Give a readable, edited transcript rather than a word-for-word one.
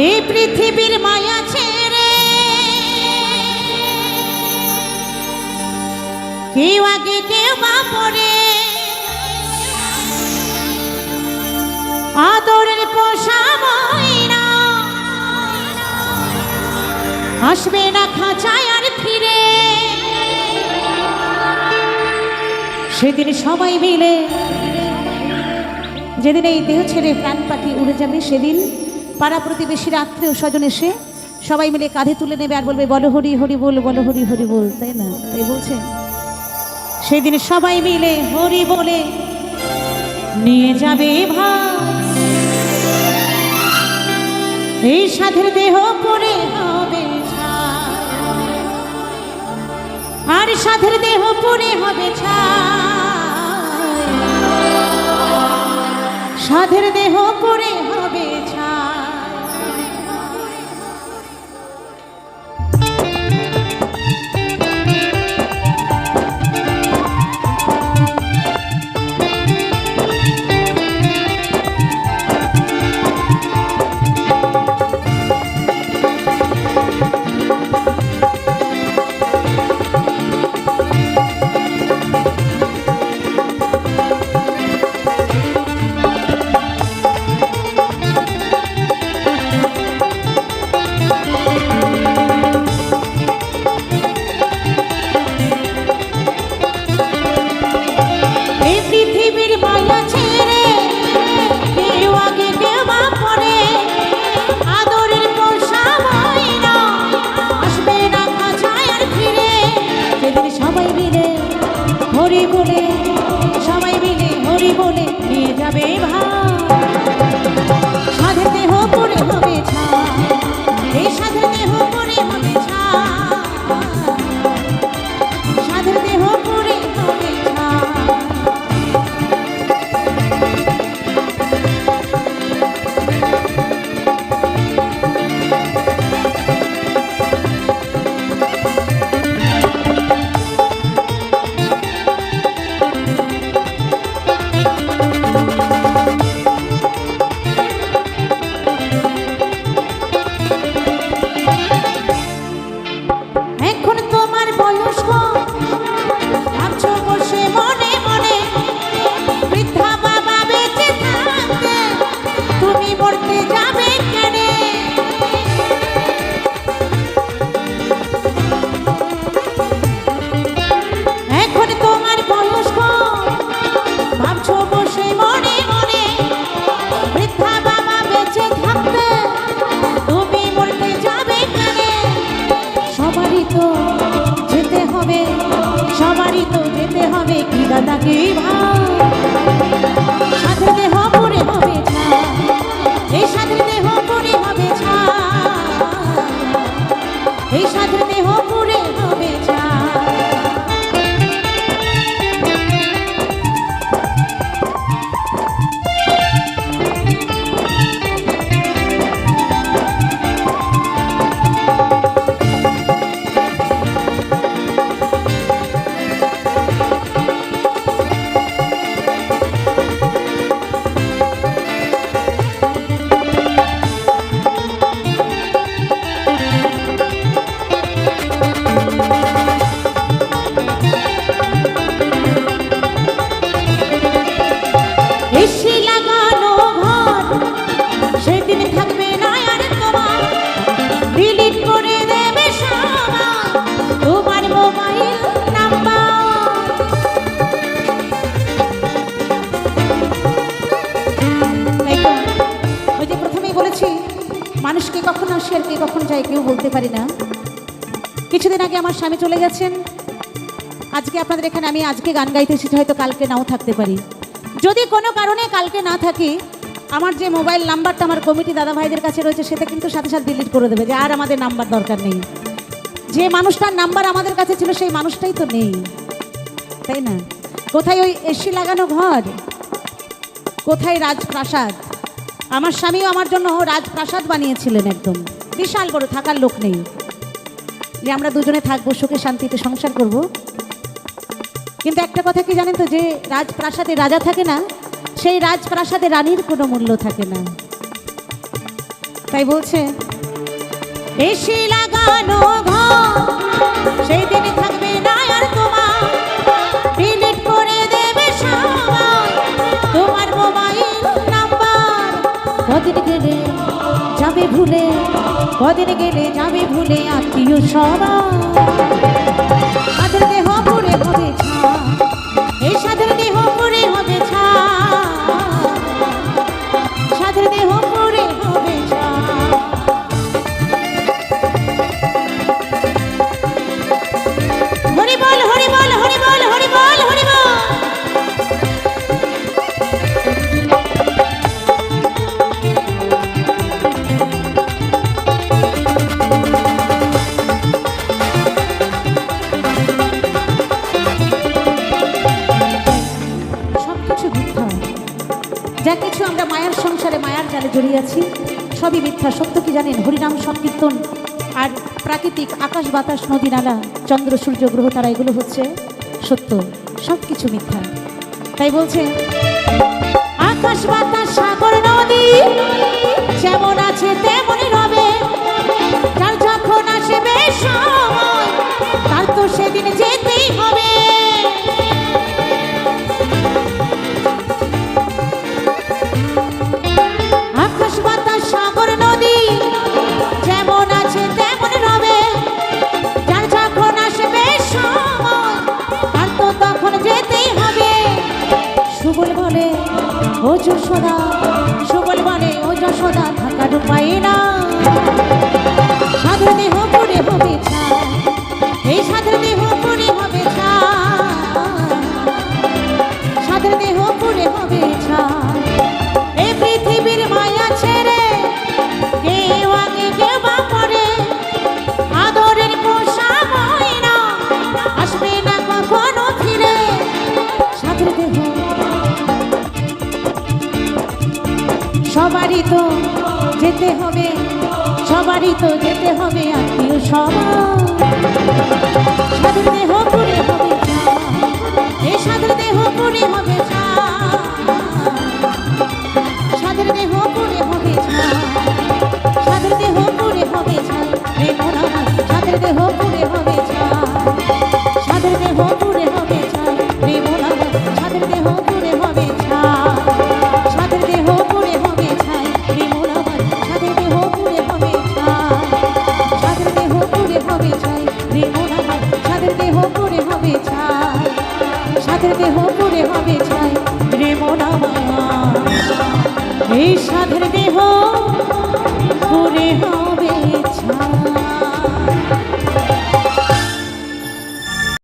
এই পৃথিবীর মায়া ছেড়ে কেউ আগে কেউ বা পরে আদরের পোষা ময়না আসবে না খাঁচায় আর ফিরে। সেদিন সবাই মিলে, যেদিন এই দেহ ছেড়ে প্রাণ পাখি উড়ে যাবে, সেদিন পাড়া প্রতিবেশীর আত্মীয় স্বজন এসে সবাই মিলে কাঁধে তুলে নেবে আর বলবে বলো হরি হরি বল, বলো হরি হরি বল, তাই না? তাই বলছে সেদিন সবাই মিলে হরি বলে নিয়ে যাবে ভাস। এই সাধের দেহ পরে হবে ছাই, আর সাধের দেহ পরে হবে ছাই, সাধের দেহ পরে হবে ছাই। হরি বলে সবাই মিলে হরি বলে নিয়ে যাবে ভাই, সাধের দেহ পরে হবে ছাই, এই সাধের দেহ পরে হবে ছাই, সাধের দেহ পরে হবে ছাই। সবারই তো যেতে হবে কি দাদা কি ভাই, সাধের দেহ পরে হবে ছাই, এই সাধের দেহ পরে হবে ছাই, এই সাধের দেহ পরে হবে ছাই। মানুষকে কখন আসে আর কে কখন যায় কেউ বলতে পারি না। কিছুদিন আগে আমার স্বামী চলে গেছেন, আজকে আপনাদের এখানে আমি আজকে গান গাইতে এসেছি, হয়তো কালকে নাও থাকতে পারি। যদি কোনো কারণে কালকে না থাকি, আমার যে মোবাইল নাম্বারটা আমার কমিটি দাদা ভাইদের কাছে রয়েছে সেটা কিন্তু সাথে সাথে ডিলিট করে দেবে, যে আর আমাদের নাম্বার দরকার নেই। যে মানুষটার নাম্বার আমাদের কাছে ছিল সেই মানুষটাই তো নেই, তাই না? কোথায় ওই এসি লাগানো ঘর, কোথায় রাজপ্রাসাদ? আমার স্বামীও আমার জন্য রাজপ্রাসাদ বানিয়েছিলেন, একদম বিশাল বড়, থাকার লোক নেই, যে আমরা দুজনে থাকবো সুখে শান্তিতে সংসার করব। কিন্তু একটা কথা কি জানেন তো, যে রাজপ্রাসাদে রাজা থাকে না, সেই রাজপ্রাসাদে রানীর কোনো মূল্য থাকে না। তাই বলছে এসি লাগানো ঘর সেই দিন থাকবে না আর তোমার, ডিলিট করে দেবে সবাই তোমার মোবাইল নাম্বার। কদিন গেলে যাবে ভুলে, কদিন গেলে যাবে ভুলে আত্মীয় সবাই। সাদের দেহ পুড়ে হবে ছা, এই সাদের দেহ পুড়ে হবে ছা, সাদের দেহ পুড়ে হবে ছা। হরি বল হরি বল হরি বল হরি বল হরি বল। যা কিছু আমরা মায়ার সংসারে মায়ার জালে জড়িয়ে আছি সবই মিথ্যা। সত্য কি জানেন? হরিনাম সংকীর্তন আর প্রাকৃতিক আকাশ বাতাস নদী নালা চন্দ্র সূর্য গ্রহ তারা এগুলো হচ্ছে সত্য, সব কিছু মিথ্যা। তাই বলছে আকাশ বাতাস সাগর নদী যেমন আছে তেমনই রবে, যার যখন আসবে সময় তার তো সেদিন যেতেই হবে। আকাশ বাতাস সাগর নদী যেমন আছে তেমন রবে, যার যখন আসবে সময় তার তো তখন যেতেই হবে। সুবল বলে ও যশোদা, সুবল বলে ও যশোদা থাকার উপায় না, সাধু দেহ পুড়ে হবে ছা, এই সাধু দেহ পুড়ে হবে ছা, সাধু দেহ পুড়ে হবে ছা। এই পৃথিবীর মায়া ছেড়ে কেউ আগে কেউ বা পরে, আদরের পোষা ময়না আসবে না কখনো ফিরে। সাধুর দেহ সবারই তো যেতে হবে, সবারই তো যেতে হবে আত্মীয় সবাই। সাধুর দেহ পুড়ে হবে ছা, এই সাধুর দেহ পুড়ে হবে ছা, সাধুর দেহ পুড়ে হবে ছা, সাধুর দেহ পুড়ে হবে ছা রে মোরা, সাধুর দেহ পুড়ে হবে ছা, সাধুর দেহ পুড়ে হবে ছা রে মোরা, সাধুর দেহ পুড়ে হবে ছা, সাধুর দেহ পুড়ে হবে ছা রে মোরা, সাধুর দেহ পুড়ে হবে ছা, সাধুর দেহ পুড়ে হবে ছা রে মোরা, সাধুর দেহ পুড়ে হবে ছা, সাধুর দেহ পুড়ে হবে ছা রে মোরা। এই সাধের দেহ পুড়ে হবে ছা।